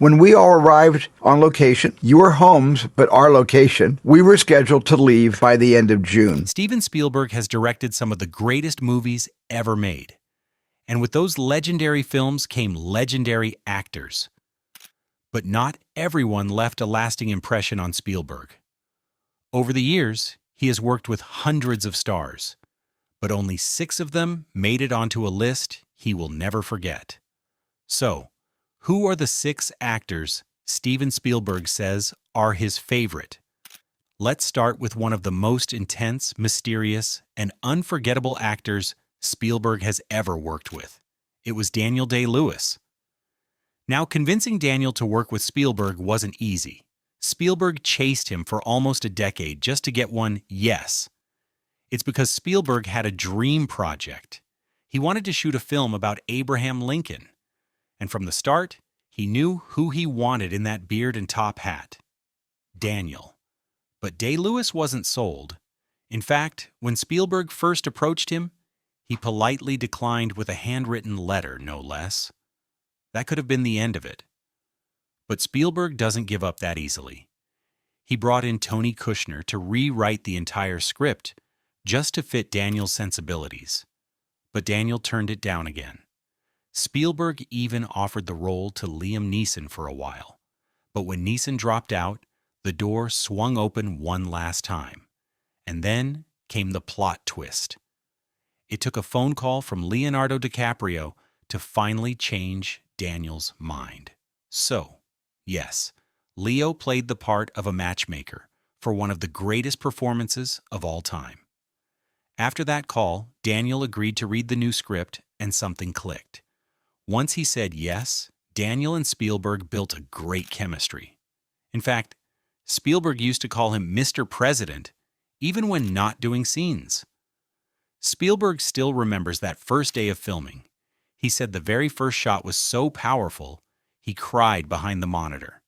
When we all arrived on location, your homes, but our location, we were scheduled to leave by the end of June. Steven Spielberg has directed some of the greatest movies ever made. And with those legendary films came legendary actors. But not everyone left a lasting impression on Spielberg. Over the years, he has worked with hundreds of stars, but only 6 of them made it onto a list he will never forget. So, who are the 6 actors Steven Spielberg says are his favorite? Let's start with one of the most intense, mysterious, and unforgettable actors Spielberg has ever worked with. It was Daniel Day-Lewis. Now, convincing Daniel to work with Spielberg wasn't easy. Spielberg chased him for almost a decade just to get one yes. It's because Spielberg had a dream project. He wanted to shoot a film about Abraham Lincoln. And from the start, he knew who he wanted in that beard and top hat. Daniel. But Day-Lewis wasn't sold. In fact, when Spielberg first approached him, he politely declined with a handwritten letter, no less. That could have been the end of it. But Spielberg doesn't give up that easily. He brought in Tony Kushner to rewrite the entire script just to fit Daniel's sensibilities. But Daniel turned it down again. Spielberg even offered the role to Liam Neeson for a while. But when Neeson dropped out, the door swung open one last time. And then came the plot twist. It took a phone call from Leonardo DiCaprio to finally change Daniel's mind. So, yes, Leo played the part of a matchmaker for one of the greatest performances of all time. After that call, Daniel agreed to read the new script and something clicked. Once he said yes, Daniel and Spielberg built a great chemistry. In fact, Spielberg used to call him Mr. President, even when not doing scenes. Spielberg still remembers that first day of filming. He said the very first shot was so powerful, he cried behind the monitor.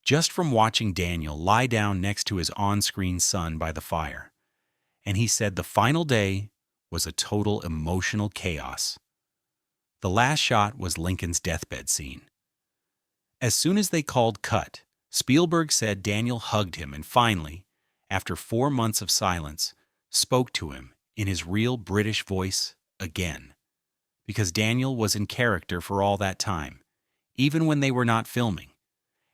Just from watching Daniel lie down next to his on-screen son by the fire. And he said the final day was a total emotional chaos. The last shot was Lincoln's deathbed scene. As soon as they called cut, Spielberg said Daniel hugged him and finally, after 4 months of silence, spoke to him in his real British voice again. Because Daniel was in character for all that time, even when they were not filming.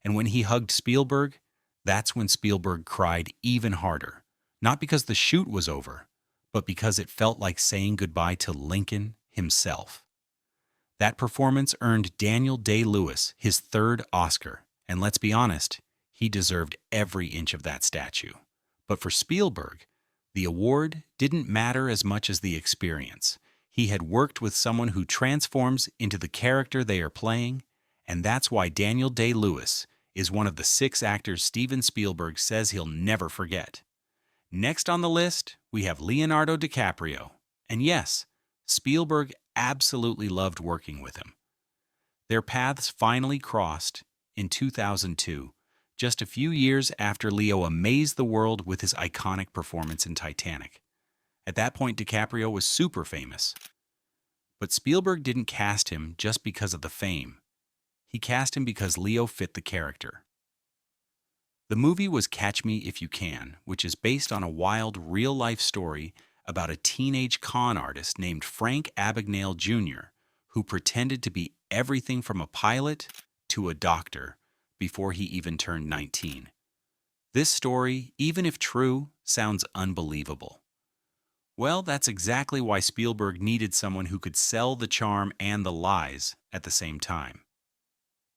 And when he hugged Spielberg, that's when Spielberg cried even harder. Not because the shoot was over, but because it felt like saying goodbye to Lincoln himself. That performance earned Daniel Day-Lewis his 3rd Oscar, and let's be honest, he deserved every inch of that statue. But for Spielberg, the award didn't matter as much as the experience. He had worked with someone who transforms into the character they are playing, and that's why Daniel Day-Lewis is one of the 6 actors Steven Spielberg says he'll never forget. Next on the list, we have Leonardo DiCaprio. And yes, Spielberg absolutely loved working with him. Their paths finally crossed in 2002, just a few years after Leo amazed the world with his iconic performance in Titanic. At that point, DiCaprio was super famous. But Spielberg didn't cast him just because of the fame. He cast him because Leo fit the character. The movie was Catch Me If You Can, which is based on a wild, real-life story about a teenage con artist named Frank Abagnale Jr., who pretended to be everything from a pilot to a doctor before he even turned 19. This story, even if true, sounds unbelievable. Well, that's exactly why Spielberg needed someone who could sell the charm and the lies at the same time.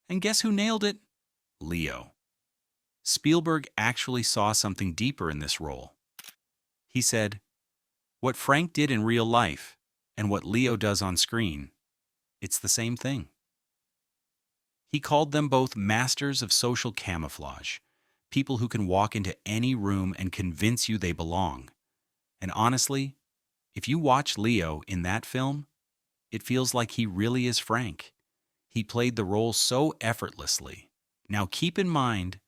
And guess who nailed it? Leo. Spielberg actually saw something deeper in this role. He said, "What Frank did in real life and what Leo does on screen, it's the same thing." He called them both masters of social camouflage, people who can walk into any room and convince you they belong. And honestly, if you watch Leo in that film, it feels like he really is Frank. He played the role so effortlessly. Now keep in mind,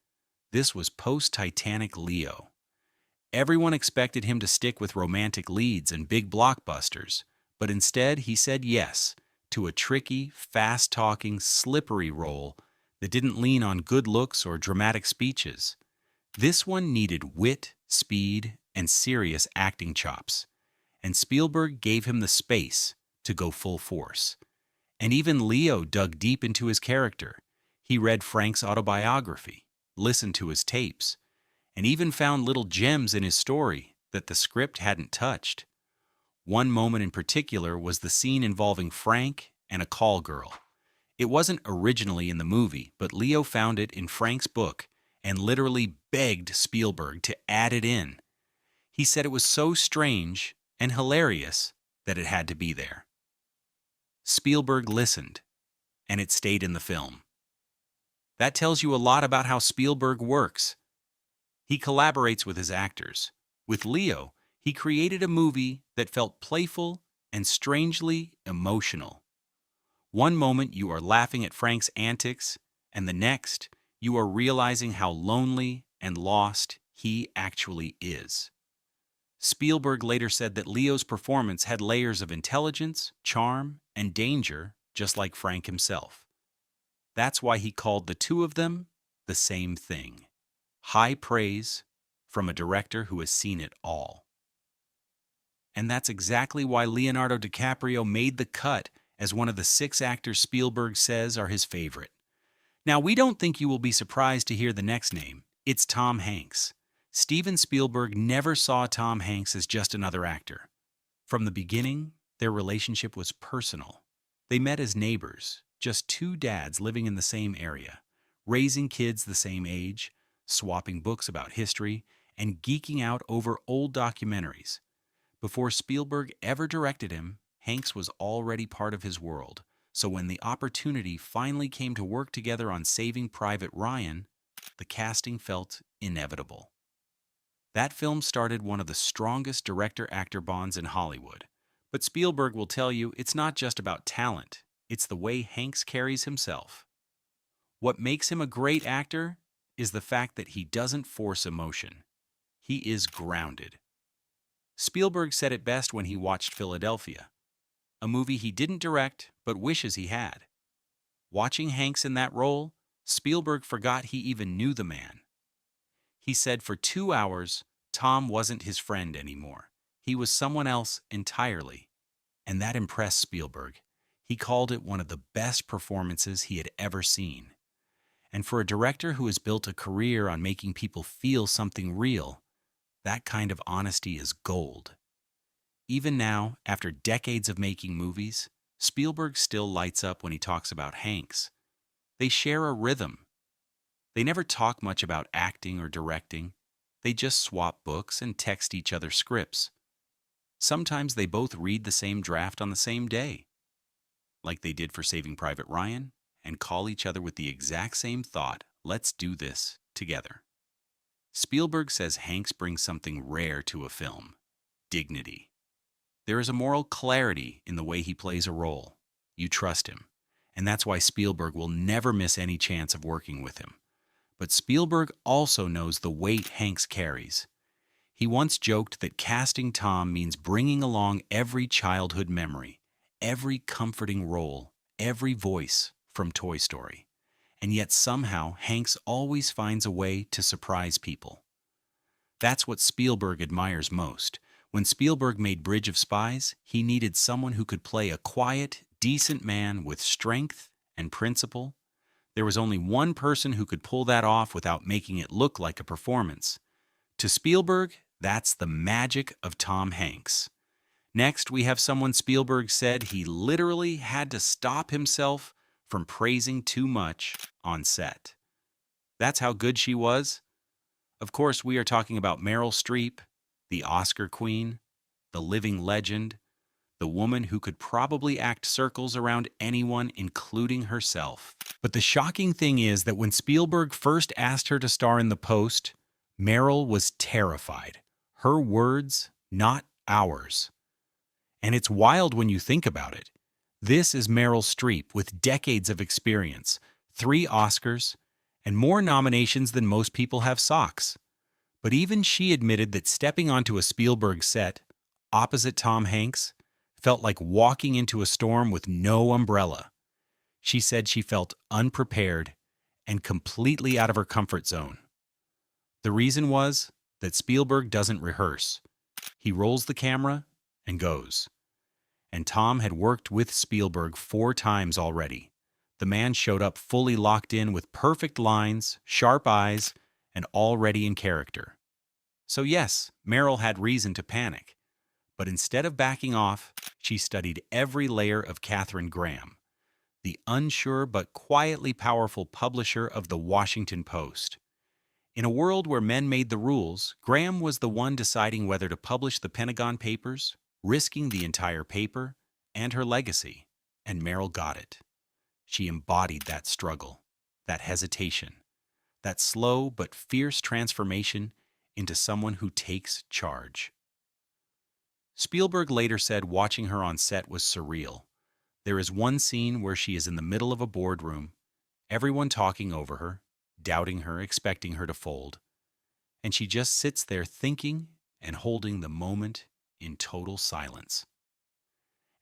this was post-Titanic Leo. Everyone expected him to stick with romantic leads and big blockbusters, but instead he said yes to a tricky, fast-talking, slippery role that didn't lean on good looks or dramatic speeches. This one needed wit, speed, and serious acting chops, and Spielberg gave him the space to go full force. And even Leo dug deep into his character. He read Frank's autobiography, listened to his tapes, and even found little gems in his story that the script hadn't touched. One moment in particular was the scene involving Frank and a call girl. It wasn't originally in the movie, but Leo found it in Frank's book and literally begged Spielberg to add it in. He said it was so strange and hilarious that it had to be there. Spielberg listened, and it stayed in the film. That tells you a lot about how Spielberg works. He collaborates with his actors. With Leo, he created a movie that felt playful and strangely emotional. One moment you are laughing at Frank's antics, and the next you are realizing how lonely and lost he actually is. Spielberg later said that Leo's performance had layers of intelligence, charm, and danger, just like Frank himself. That's why he called the two of them the same thing: high praise from a director who has seen it all. And that's exactly why Leonardo DiCaprio made the cut as one of the 6 actors Spielberg says are his favorite. Now, we don't think you will be surprised to hear the next name. It's Tom Hanks. Steven Spielberg never saw Tom Hanks as just another actor. From the beginning, their relationship was personal. They met as neighbors, just 2 dads living in the same area, raising kids the same age, swapping books about history, and geeking out over old documentaries. Before Spielberg ever directed him, Hanks was already part of his world, so when the opportunity finally came to work together on Saving Private Ryan, the casting felt inevitable. That film started one of the strongest director-actor bonds in Hollywood. But Spielberg will tell you it's not just about talent, it's the way Hanks carries himself. What makes him a great actor is the fact that he doesn't force emotion. He is grounded. Spielberg said it best when he watched Philadelphia, a movie he didn't direct but wishes he had. Watching Hanks in that role, Spielberg forgot he even knew the man. He said for 2 hours, Tom wasn't his friend anymore. He was someone else entirely. And that impressed Spielberg. He called it one of the best performances he had ever seen. And for a director who has built a career on making people feel something real, that kind of honesty is gold. Even now, after decades of making movies, Spielberg still lights up when he talks about Hanks. They share a rhythm. They never talk much about acting or directing. They just swap books and text each other scripts. Sometimes they both read the same draft on the same day, like they did for Saving Private Ryan, and call each other with the exact same thought: let's do this together. Spielberg says Hanks brings something rare to a film: dignity. There is a moral clarity in the way he plays a role. You trust him, and that's why Spielberg will never miss any chance of working with him. But Spielberg also knows the weight Hanks carries. He once joked that casting Tom means bringing along every childhood memory, every comforting role, every voice from Toy Story. And yet somehow Hanks always finds a way to surprise people. That's what Spielberg admires most. When Spielberg made Bridge of Spies, he needed someone who could play a quiet, decent man with strength and principle. There was only one person who could pull that off without making it look like a performance. To Spielberg, that's the magic of Tom Hanks. Next, we have someone Spielberg said he literally had to stop himself from praising too much on set. That's how good she was. Of course, we are talking about Meryl Streep, the Oscar queen, the living legend, the woman who could probably act circles around anyone, including herself. But the shocking thing is that when Spielberg first asked her to star in The Post, Meryl was terrified. Her words, not ours. And it's wild when you think about it. This is Meryl Streep with decades of experience, 3 Oscars, and more nominations than most people have socks. But even she admitted that stepping onto a Spielberg set, opposite Tom Hanks, felt like walking into a storm with no umbrella. She said she felt unprepared and completely out of her comfort zone. The reason was that Spielberg doesn't rehearse. He rolls the camera and goes. And Tom had worked with Spielberg 4 times already. The man showed up fully locked in with perfect lines, sharp eyes, and already in character. So yes, Meryl had reason to panic. But instead of backing off, she studied every layer of Katharine Graham, the unsure but quietly powerful publisher of the Washington Post. In a world where men made the rules, Graham was the one deciding whether to publish the Pentagon Papers, risking the entire paper and her legacy, and Meryl got it. She embodied that struggle, that hesitation, that slow but fierce transformation into someone who takes charge. Spielberg later said watching her on set was surreal. There is one scene where she is in the middle of a boardroom, everyone talking over her, doubting her, expecting her to fold, and she just sits there thinking and holding the moment in total silence.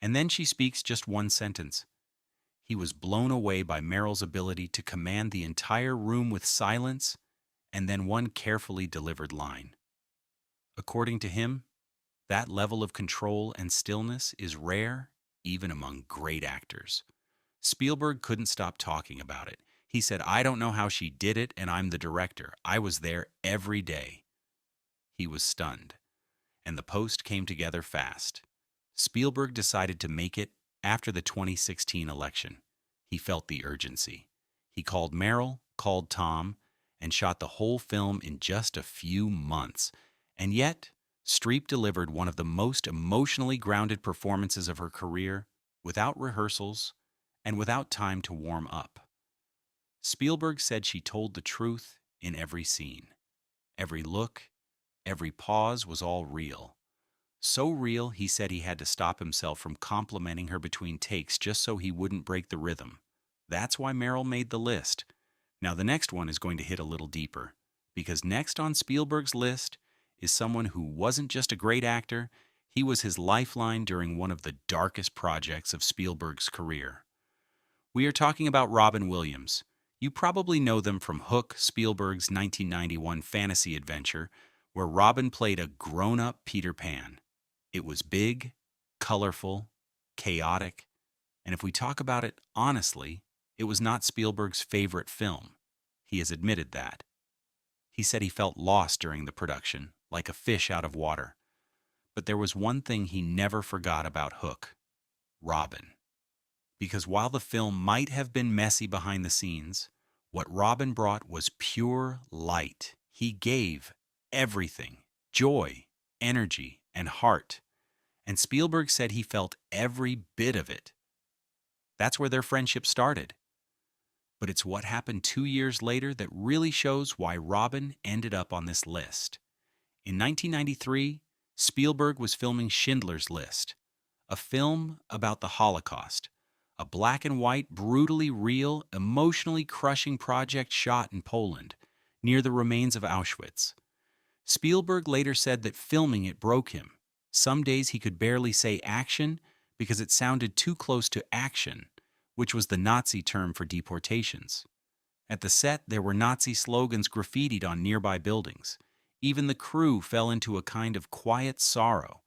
And then she speaks just one sentence. He was blown away by Meryl's ability to command the entire room with silence and then one carefully delivered line. According to him, that level of control and stillness is rare even among great actors. Spielberg couldn't stop talking about it. He said, "I don't know how she did it, and I'm the director. I was there every day." He was stunned, and the Post came together fast. Spielberg decided to make it after the 2016 election. He felt the urgency. He called Meryl, called Tom, and shot the whole film in just a few months. And yet, Streep delivered one of the most emotionally grounded performances of her career, without rehearsals and without time to warm up. Spielberg said she told the truth in every scene. Every look, every pause was all real. So real, he said he had to stop himself from complimenting her between takes just so he wouldn't break the rhythm. That's why Meryl made the list. Now the next one is going to hit a little deeper, because next on Spielberg's list is someone who wasn't just a great actor, he was his lifeline during one of the darkest projects of Spielberg's career. We are talking about Robin Williams. You probably know them from Hook, Spielberg's 1991 fantasy adventure, where Robin played a grown-up Peter Pan. It was big, colorful, chaotic, and if we talk about it honestly, it was not Spielberg's favorite film. He has admitted that. He said he felt lost during the production, like a fish out of water. But there was one thing he never forgot about Hook: Robin. Because while the film might have been messy behind the scenes, what Robin brought was pure light. He gave everything: joy, energy, and heart. And Spielberg said he felt every bit of it. That's where their friendship started. But it's what happened 2 years later that really shows why Robin ended up on this list. In 1993, Spielberg was filming Schindler's List, a film about the Holocaust, a black and white, brutally real, emotionally crushing project shot in Poland, near the remains of Auschwitz. Spielberg later said that filming it broke him. Some days he could barely say action because it sounded too close to action, which was the Nazi term for deportations. At the set, there were Nazi slogans graffitied on nearby buildings. Even the crew fell into a kind of quiet sorrow.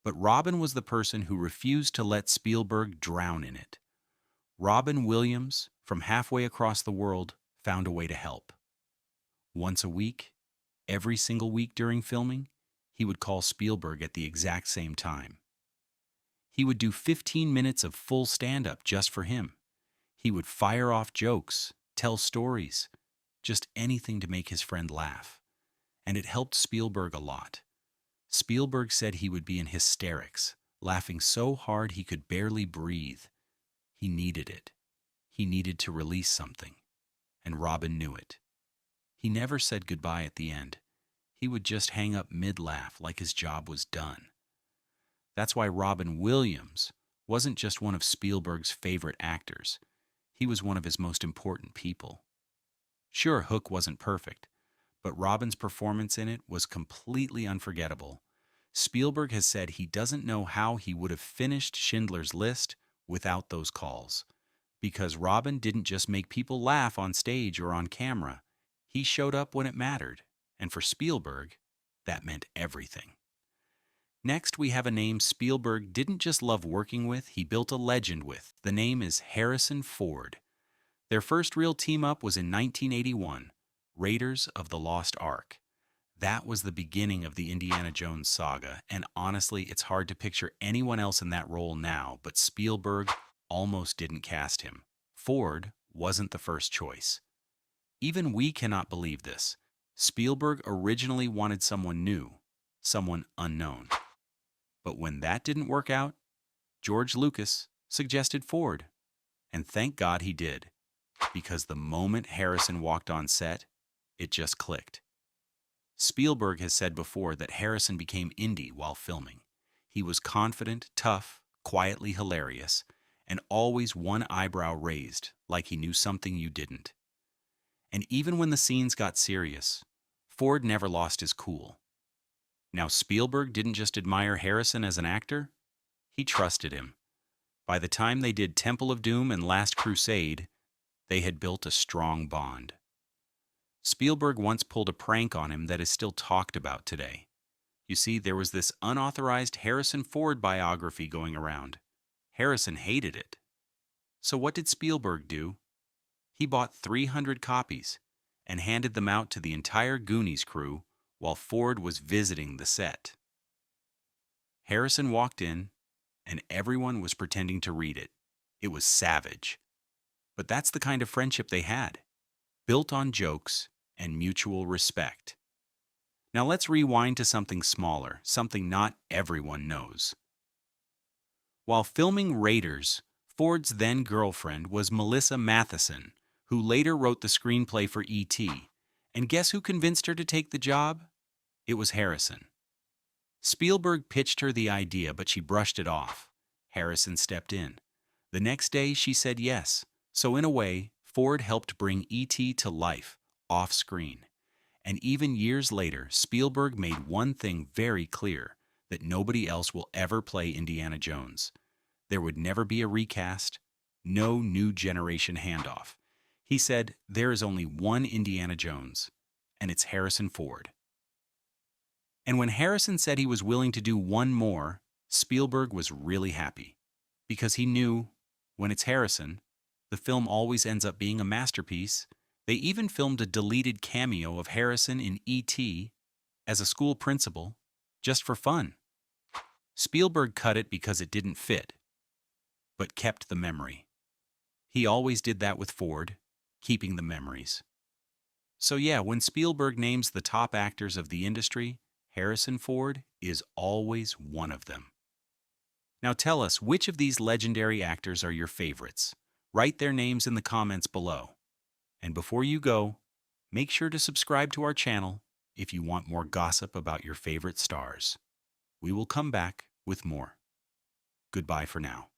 But Robin was the person who refused to let Spielberg drown in it. Robin Williams, from halfway across the world, found a way to help. Once a week, every single week during filming, he would call Spielberg at the exact same time. He would do 15 minutes of full stand-up just for him. He would fire off jokes, tell stories, just anything to make his friend laugh. And it helped Spielberg a lot. Spielberg said he would be in hysterics, laughing so hard he could barely breathe. He needed it. He needed to release something. And Robin knew it. He never said goodbye at the end. He would just hang up mid-laugh like his job was done. That's why Robin Williams wasn't just one of Spielberg's favorite actors. He was one of his most important people. Sure, Hook wasn't perfect, but Robin's performance in it was completely unforgettable. Spielberg has said he doesn't know how he would have finished Schindler's List without those calls. Because Robin didn't just make people laugh on stage or on camera. He showed up when it mattered, and for Spielberg, that meant everything. Next, we have a name Spielberg didn't just love working with, he built a legend with. The name is Harrison Ford. Their first real team-up was in 1981, Raiders of the Lost Ark. That was the beginning of the Indiana Jones saga, and honestly, it's hard to picture anyone else in that role now, but Spielberg almost didn't cast him. Ford wasn't the first choice. Even we cannot believe this. Spielberg originally wanted someone new, someone unknown. But when that didn't work out, George Lucas suggested Ford. And thank God he did, because the moment Harrison walked on set, it just clicked. Spielberg has said before that Harrison became indie while filming. He was confident, tough, quietly hilarious, and always one eyebrow raised, like he knew something you didn't. And even when the scenes got serious, Ford never lost his cool. Now, Spielberg didn't just admire Harrison as an actor, he trusted him. By the time they did Temple of Doom and Last Crusade, they had built a strong bond. Spielberg once pulled a prank on him that is still talked about today. You see, there was this unauthorized Harrison Ford biography going around. Harrison hated it. So what did Spielberg do? He bought 300 copies and handed them out to the entire Goonies crew while Ford was visiting the set. Harrison walked in, and everyone was pretending to read it. It was savage. But that's the kind of friendship they had, built on jokes and mutual respect. Now let's rewind to something smaller, something not everyone knows. While filming Raiders, Ford's then-girlfriend was Melissa Matheson, who later wrote the screenplay for E.T. And guess who convinced her to take the job? It was Harrison. Spielberg pitched her the idea, but she brushed it off. Harrison stepped in. The next day, she said yes. So in a way, Ford helped bring E.T. to life, off-screen. And even years later, Spielberg made one thing very clear, that nobody else will ever play Indiana Jones. There would never be a recast, no new generation handoff. He said, there is only one Indiana Jones, and it's Harrison Ford. And when Harrison said he was willing to do one more, Spielberg was really happy, because he knew, when it's Harrison, the film always ends up being a masterpiece. They even filmed a deleted cameo of Harrison in E.T. as a school principal, just for fun. Spielberg cut it because it didn't fit, but kept the memory. He always did that with Ford, keeping the memories. So yeah, when Spielberg names the top actors of the industry, Harrison Ford is always one of them. Now tell us, which of these legendary actors are your favorites? Write their names in the comments below. And before you go, make sure to subscribe to our channel if you want more gossip about your favorite stars. We will come back with more. Goodbye for now.